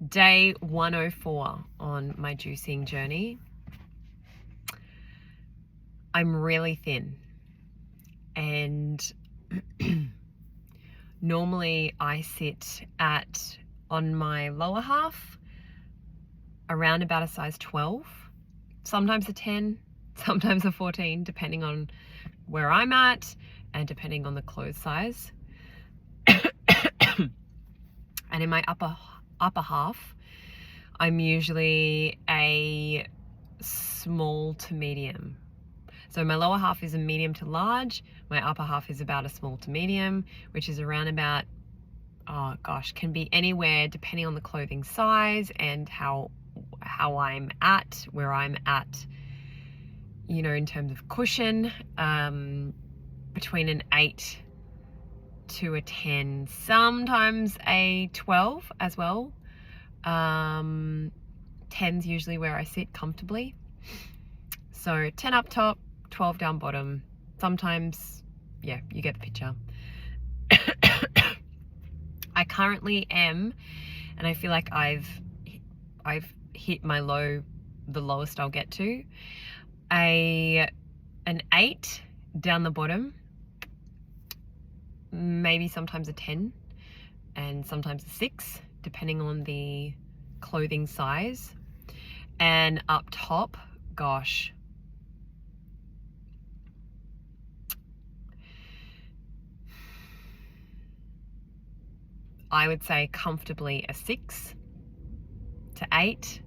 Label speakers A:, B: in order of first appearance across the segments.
A: Day 104 on my juicing journey. I'm really thin, and normally I sit on my lower half around about a size 12, sometimes a 10, sometimes a 14, depending on where I'm at and depending on the clothes size. And in my upper half, I'm usually a small to medium. So my lower half is a medium to large. My upper half is about a small to medium, which is around about, oh gosh, can be anywhere depending on the clothing size and how I'm at, where I'm at, you know, in terms of cushion, between an 8 to a 10, sometimes a 12 as well. 10's usually where I sit comfortably. So 10 up top, 12 down bottom. Sometimes, yeah, you get the picture. I currently am, and I feel like I've hit my low, the lowest I'll get to, an 8 down the bottom, maybe sometimes a 10, and sometimes a 6, depending on the clothing size. And up top, gosh, I would say comfortably a 6 to 8.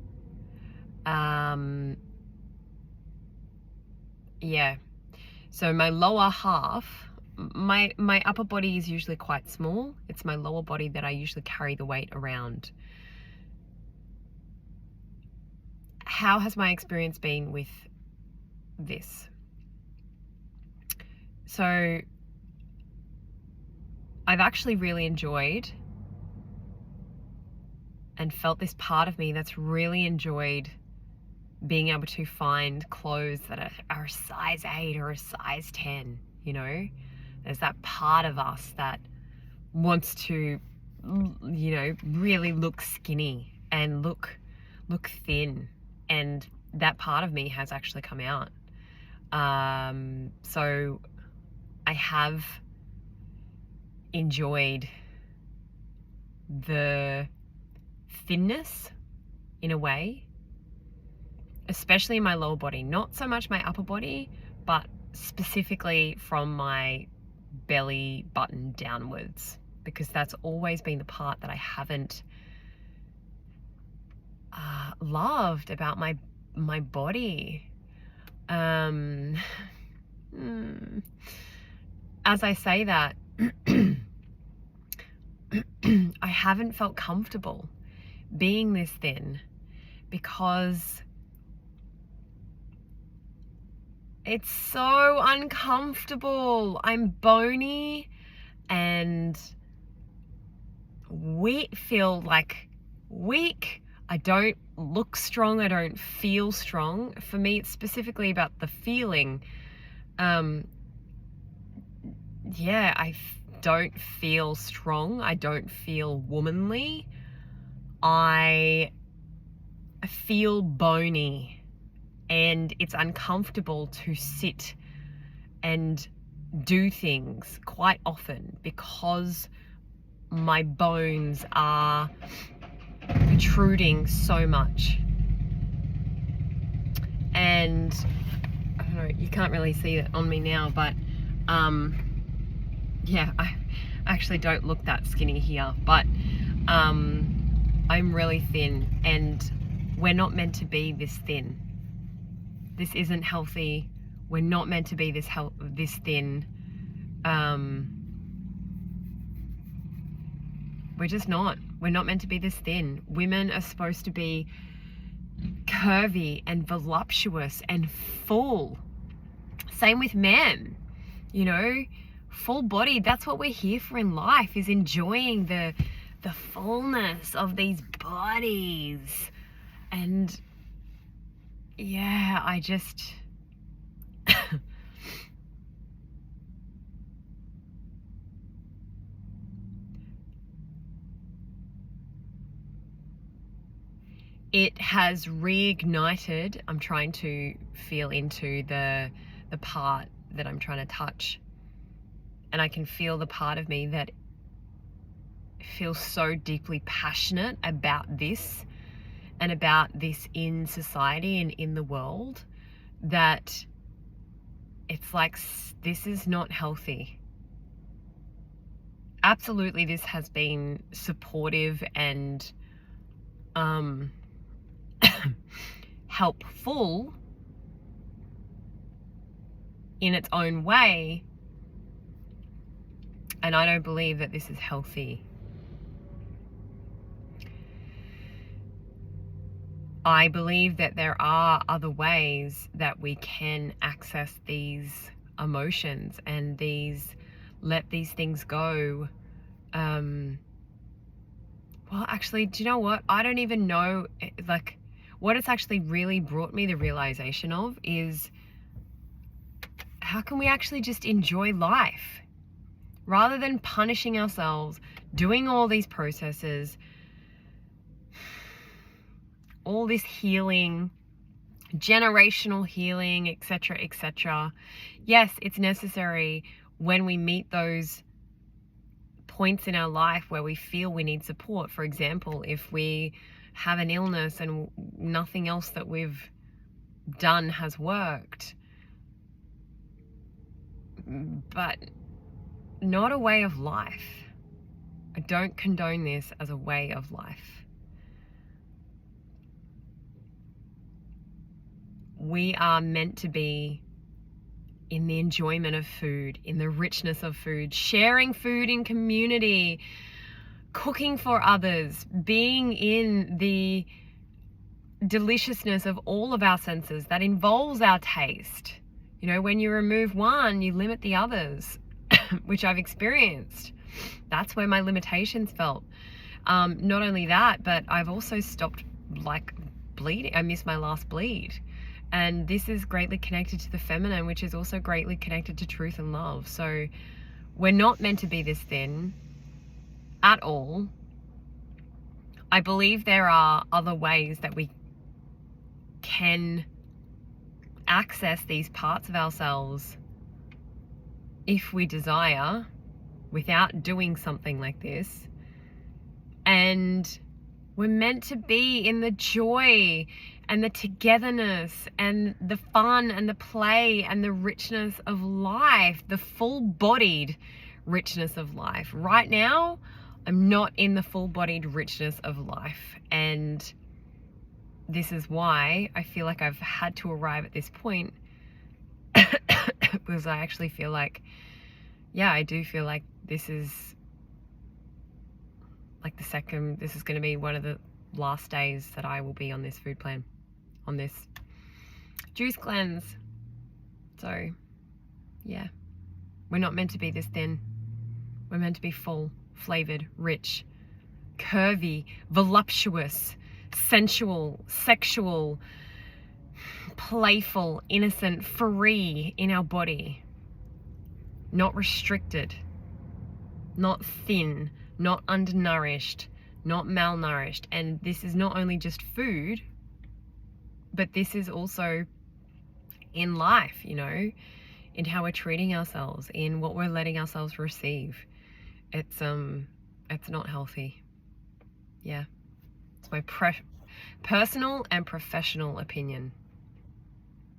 A: Yeah. So my lower half, my upper body is usually quite small. It's my lower body that I usually carry the weight around. How has my experience been with this? So I've actually really enjoyed and felt this part of me that's really enjoyed being able to find clothes that are a size 8 or a size 10, you know? There's that part of us that wants to, you know, really look skinny and look thin, and that part of me has actually come out. So I have enjoyed the thinness in a way, especially in my lower body, not so much my upper body, but specifically from my belly button downwards, because that's always been the part that I haven't loved about my body. As I say that, I haven't felt comfortable being this thin because it's so uncomfortable. I'm bony and feel like weak. I don't look strong. I don't feel strong. For me, it's specifically about the feeling. Yeah, I don't feel strong. I don't feel womanly. I feel bony, and it's uncomfortable to sit and do things quite often because my bones are protruding so much. And I don't know, you can't really see it on me now, but yeah, I actually don't look that skinny here, but I'm really thin, and we're not meant to be this thin. This isn't healthy. We're not meant to be this thin. We're just not. We're not meant to be this thin. Women are supposed to be curvy and voluptuous and full. Same with men, you know, full body. That's what we're here for in life, is enjoying the fullness of these bodies. And yeah, I just it has reignited. I'm trying to feel into the part that I'm trying to touch, and I can feel the part of me that feels so deeply passionate about this and about this in society and in the world, that it's like, this is not healthy. Absolutely, this has been supportive and helpful in its own way, and I don't believe that this is healthy. I believe that there are other ways that we can access these emotions and let these things go. Well, actually, do you know what? I don't even know, like, what it's actually really brought me the realization of is, how can we actually just enjoy life rather than punishing ourselves, doing all these processes, all this healing, generational healing, etc., etc. Yes, it's necessary when we meet those points in our life where we feel we need support. For example, if we have an illness and nothing else that we've done has worked, but not a way of life. I don't condone this as a way of life. We are meant to be in the enjoyment of food, in the richness of food, sharing food in community, cooking for others, being in the deliciousness of all of our senses that involves our taste. You know, when you remove one, you limit the others, which I've experienced. That's where my limitations felt. Not only that, but I've also stopped bleeding. I missed my last bleed. And this is greatly connected to the feminine, which is also greatly connected to truth and love. So we're not meant to be this thin at all. I believe there are other ways that we can access these parts of ourselves if we desire, without doing something like this. And we're meant to be in the joy and the togetherness and the fun and the play and the richness of life, the full-bodied richness of life. Right now, I'm not in the full-bodied richness of life, and this is why I feel like I've had to arrive at this point because I actually feel like, I do feel like this is like this is going to be one of the last days that I will be on this food plan, on this juice cleanse. So yeah, we're not meant to be this thin. We're meant to be full, flavored, rich, curvy, voluptuous, sensual, sexual, playful, innocent, free in our body. Not restricted, not thin, not undernourished, not malnourished. And this is not only just food, but this is also in life, you know, in how we're treating ourselves, in what we're letting ourselves receive. It's not healthy. Yeah. It's my personal and professional opinion.